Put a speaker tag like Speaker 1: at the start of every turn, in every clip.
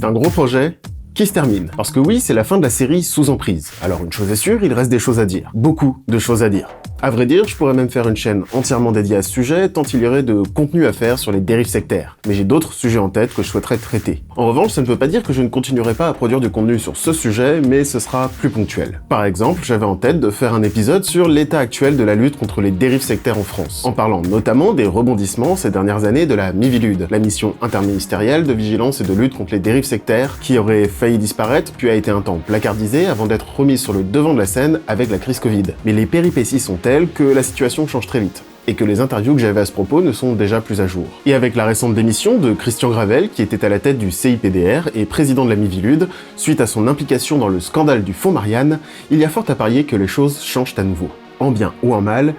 Speaker 1: C'est un gros projet qui se termine. Parce que oui, c'est la fin de la série Sous Emprise. Alors une chose est sûre, il reste des choses à dire. Beaucoup de choses à dire. À vrai dire, je pourrais même faire une chaîne entièrement dédiée à ce sujet, tant il y aurait de contenu à faire sur les dérives sectaires. Mais j'ai d'autres sujets en tête que je souhaiterais traiter. En revanche, ça ne veut pas dire que je ne continuerai pas à produire du contenu sur ce sujet, mais ce sera plus ponctuel. Par exemple, j'avais en tête de faire un épisode sur l'état actuel de la lutte contre les dérives sectaires en France, en parlant notamment des rebondissements ces dernières années de la Miviludes, la mission interministérielle de vigilance et de lutte contre les dérives sectaires, qui aurait failli disparaître, puis a été un temps placardisée avant d'être remise sur le devant de la scène avec la crise Covid. Mais les péripéties sont telles que la situation change très vite, et que les interviews que j'avais à ce propos ne sont déjà plus à jour. Et avec la récente démission de Christian Gravel, qui était à la tête du CIPDR et président de la Miviludes, suite à son implication dans le scandale du fonds Marianne, il y a fort à parier que les choses changent à nouveau. En bien ou en mal,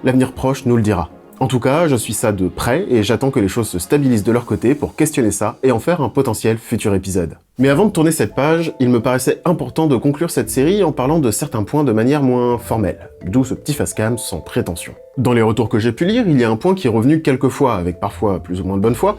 Speaker 1: l'avenir proche nous le dira. En tout cas, je suis ça de près et j'attends que les choses se stabilisent de leur côté pour questionner ça et en faire un potentiel futur épisode. Mais avant de tourner cette page, il me paraissait important de conclure cette série en parlant de certains points de manière moins formelle, d'où ce petit face-cam sans prétention. Dans les retours que j'ai pu lire, il y a un point qui est revenu quelques fois, avec parfois plus ou moins de bonne foi,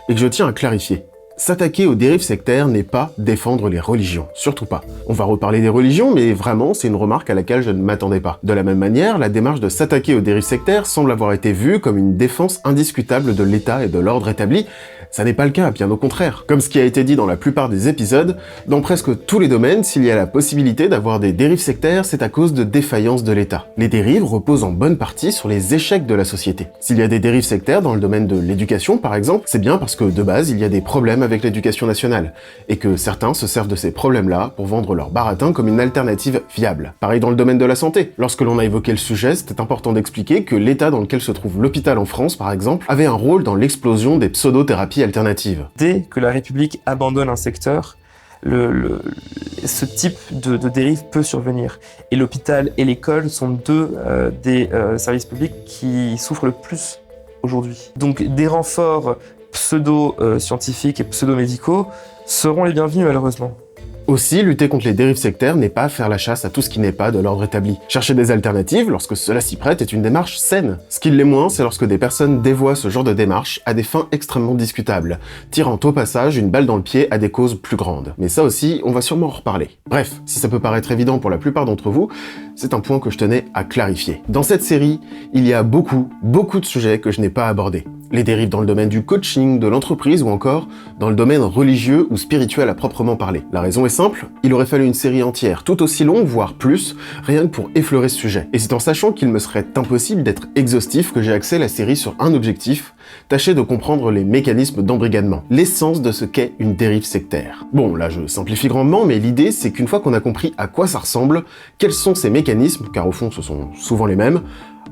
Speaker 1: et que je tiens à clarifier. S'attaquer aux dérives sectaires n'est pas défendre les religions, surtout pas. On va reparler des religions, mais vraiment, c'est une remarque à laquelle je ne m'attendais pas. De la même manière, la démarche de s'attaquer aux dérives sectaires semble avoir été vue comme une défense indiscutable de l'État et de l'ordre établi. Ça n'est pas le cas, bien au contraire. Comme ce qui a été dit dans la plupart des épisodes, dans presque tous les domaines, s'il y a la possibilité d'avoir des dérives sectaires, c'est à cause de défaillances de l'État. Les dérives reposent en bonne partie sur les échecs de la société. S'il y a des dérives sectaires dans le domaine de l'éducation, par exemple, c'est bien parce que, de base, il y a des problèmes avec l'éducation nationale, et que certains se servent de ces problèmes-là pour vendre leur baratin comme une alternative viable. Pareil dans le domaine de la santé. Lorsque l'on a évoqué le sujet, c'était important d'expliquer que l'état dans lequel se trouve l'hôpital en France, par exemple, avait un rôle dans l'explosion des pseudo-thérapies alternatives.
Speaker 2: Dès que la République abandonne un secteur, ce type de dérive peut survenir. Et l'hôpital et l'école sont deux des services publics qui souffrent le plus aujourd'hui. Donc des renforts pseudo-scientifiques et pseudo-médicaux seront les bienvenus malheureusement.
Speaker 1: Aussi, lutter contre les dérives sectaires n'est pas faire la chasse à tout ce qui n'est pas de l'ordre établi. Chercher des alternatives, lorsque cela s'y prête, est une démarche saine. Ce qui l'est moins, c'est lorsque des personnes dévoient ce genre de démarche à des fins extrêmement discutables, tirant au passage une balle dans le pied à des causes plus grandes. Mais ça aussi, on va sûrement en reparler. Bref, si ça peut paraître évident pour la plupart d'entre vous, c'est un point que je tenais à clarifier. Dans cette série, il y a beaucoup de sujets que je n'ai pas abordés. Les dérives dans le domaine du coaching, de l'entreprise ou encore dans le domaine religieux ou spirituel à proprement parler. La raison est simple, il aurait fallu une série entière, tout aussi longue, voire plus, rien que pour effleurer ce sujet. Et c'est en sachant qu'il me serait impossible d'être exhaustif que j'ai axé la série sur un objectif, tâcher de comprendre les mécanismes d'embrigadement, l'essence de ce qu'est une dérive sectaire. Bon, là je simplifie grandement, mais l'idée c'est qu'une fois qu'on a compris à quoi ça ressemble, quels sont ces mécanismes, car au fond ce sont souvent les mêmes,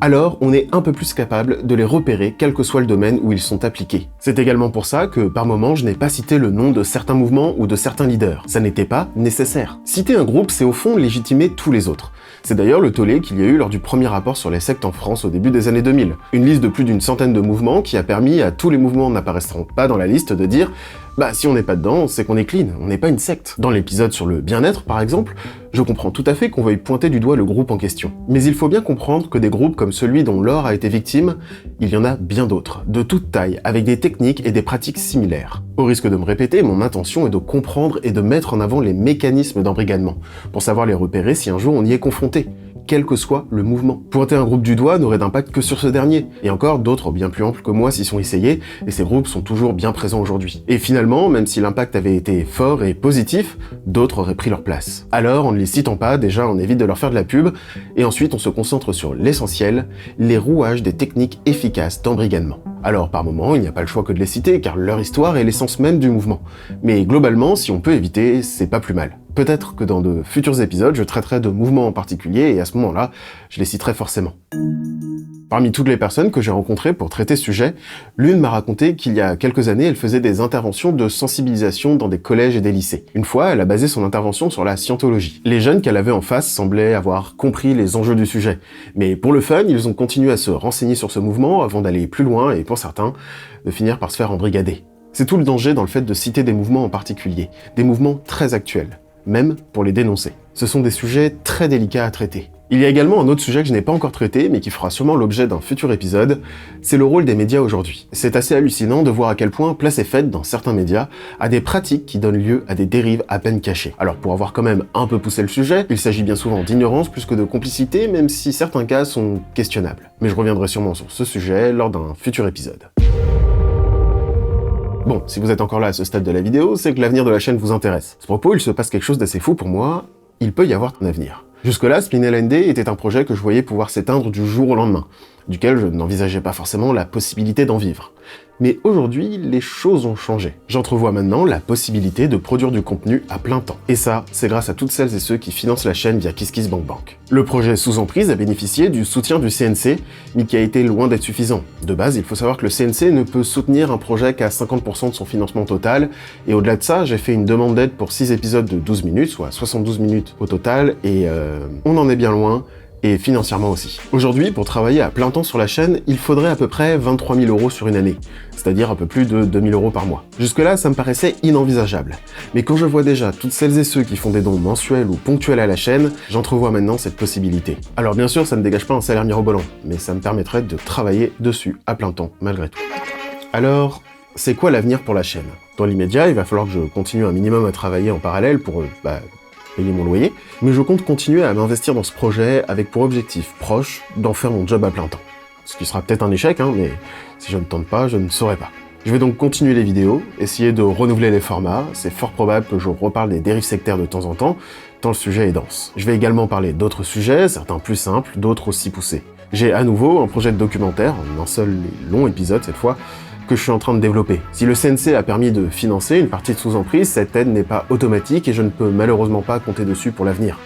Speaker 1: alors on est un peu plus capable de les repérer quel que soit le domaine où ils sont appliqués. C'est également pour ça que par moments je n'ai pas cité le nom de certains mouvements ou de certains leaders. Ça n'était pas nécessaire. Citer un groupe, c'est au fond légitimer tous les autres. C'est d'ailleurs le tollé qu'il y a eu lors du premier rapport sur les sectes en France au début des années 2000. Une liste de plus d'une centaine de mouvements qui a permis à tous les mouvements n'apparaissant pas dans la liste de dire bah si on n'est pas dedans, c'est qu'on est clean, on n'est pas une secte. Dans l'épisode sur le bien-être, par exemple, je comprends tout à fait qu'on veuille pointer du doigt le groupe en question. Mais il faut bien comprendre que des groupes comme celui dont Laure a été victime, il y en a bien d'autres, de toute taille, avec des techniques et des pratiques similaires. Au risque de me répéter, mon intention est de comprendre et de mettre en avant les mécanismes d'embrigadement, pour savoir les repérer si un jour on y est confronté, quel que soit le mouvement. Pointer un groupe du doigt n'aurait d'impact que sur ce dernier, et encore d'autres bien plus amples que moi s'y sont essayés, et ces groupes sont toujours bien présents aujourd'hui. Et finalement, même si l'impact avait été fort et positif, d'autres auraient pris leur place. Alors, en ne les citant pas, déjà on évite de leur faire de la pub, et ensuite on se concentre sur l'essentiel, les rouages des techniques efficaces d'embrigadement. Alors par moment, il n'y a pas le choix que de les citer, car leur histoire est l'essence même du mouvement. Mais globalement, si on peut éviter, c'est pas plus mal. Peut-être que dans de futurs épisodes, je traiterai de mouvements en particulier, et à ce moment-là, je les citerai forcément. Parmi toutes les personnes que j'ai rencontrées pour traiter ce sujet, l'une m'a raconté qu'il y a quelques années, elle faisait des interventions de sensibilisation dans des collèges et des lycées. Une fois, elle a basé son intervention sur la scientologie. Les jeunes qu'elle avait en face semblaient avoir compris les enjeux du sujet. Mais pour le fun, ils ont continué à se renseigner sur ce mouvement avant d'aller plus loin et, pour certains, de finir par se faire embrigader. C'est tout le danger dans le fait de citer des mouvements en particulier, des mouvements très actuels, même pour les dénoncer. Ce sont des sujets très délicats à traiter. Il y a également un autre sujet que je n'ai pas encore traité, mais qui fera sûrement l'objet d'un futur épisode, c'est le rôle des médias aujourd'hui. C'est assez hallucinant de voir à quel point place est faite dans certains médias à des pratiques qui donnent lieu à des dérives à peine cachées. Alors pour avoir quand même un peu poussé le sujet, il s'agit bien souvent d'ignorance plus que de complicité, même si certains cas sont questionnables. Mais je reviendrai sûrement sur ce sujet lors d'un futur épisode. Bon, si vous êtes encore là à ce stade de la vidéo, c'est que l'avenir de la chaîne vous intéresse. À ce propos, il se passe quelque chose d'assez fou pour moi, il peut y avoir un avenir. Jusque-là, Spinel ND était un projet que je voyais pouvoir s'éteindre du jour au lendemain, duquel je n'envisageais pas forcément la possibilité d'en vivre. Mais aujourd'hui, les choses ont changé. J'entrevois maintenant la possibilité de produire du contenu à plein temps. Et ça, c'est grâce à toutes celles et ceux qui financent la chaîne via KissKissBankBank. Le projet Sous Emprise a bénéficié du soutien du CNC, mais qui a été loin d'être suffisant. De base, il faut savoir que le CNC ne peut soutenir un projet qu'à 50% de son financement total, et au-delà de ça, j'ai fait une demande d'aide pour 6 épisodes de 12 minutes, soit 72 minutes au total, et on en est bien loin, et financièrement aussi. Aujourd'hui, pour travailler à plein temps sur la chaîne, il faudrait à peu près 23 000 € sur une année, c'est-à-dire un peu plus de 2 000 € par mois. Jusque-là, ça me paraissait inenvisageable. Mais quand je vois déjà toutes celles et ceux qui font des dons mensuels ou ponctuels à la chaîne, j'entrevois maintenant cette possibilité. Alors bien sûr, ça ne dégage pas un salaire mirobolant, mais ça me permettrait de travailler dessus à plein temps, malgré tout. Alors, c'est quoi l'avenir pour la chaîne? Dans l'immédiat, il va falloir que je continue un minimum à travailler en parallèle pour, payer mon loyer, mais je compte continuer à m'investir dans ce projet avec pour objectif proche d'en faire mon job à plein temps. Ce qui sera peut-être un échec, mais si je ne tente pas, je ne saurais pas. Je vais donc continuer les vidéos, essayer de renouveler les formats, c'est fort probable que je reparle des dérives sectaires de temps en temps, tant le sujet est dense. Je vais également parler d'autres sujets, certains plus simples, d'autres aussi poussés. J'ai à nouveau un projet de documentaire, un seul et long épisode cette fois, que je suis en train de développer. Si le CNC a permis de financer une partie de Sous Emprise, cette aide n'est pas automatique et je ne peux malheureusement pas compter dessus pour l'avenir,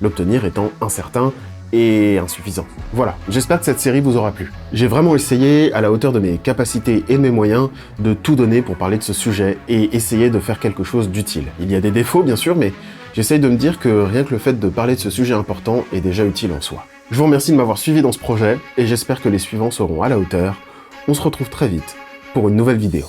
Speaker 1: l'obtenir étant incertain et insuffisant. Voilà, j'espère que cette série vous aura plu. J'ai vraiment essayé, à la hauteur de mes capacités et de mes moyens, de tout donner pour parler de ce sujet et essayer de faire quelque chose d'utile. Il y a des défauts bien sûr, mais j'essaye de me dire que rien que le fait de parler de ce sujet important est déjà utile en soi. Je vous remercie de m'avoir suivi dans ce projet et j'espère que les suivants seront à la hauteur. On se retrouve très vite pour une nouvelle vidéo.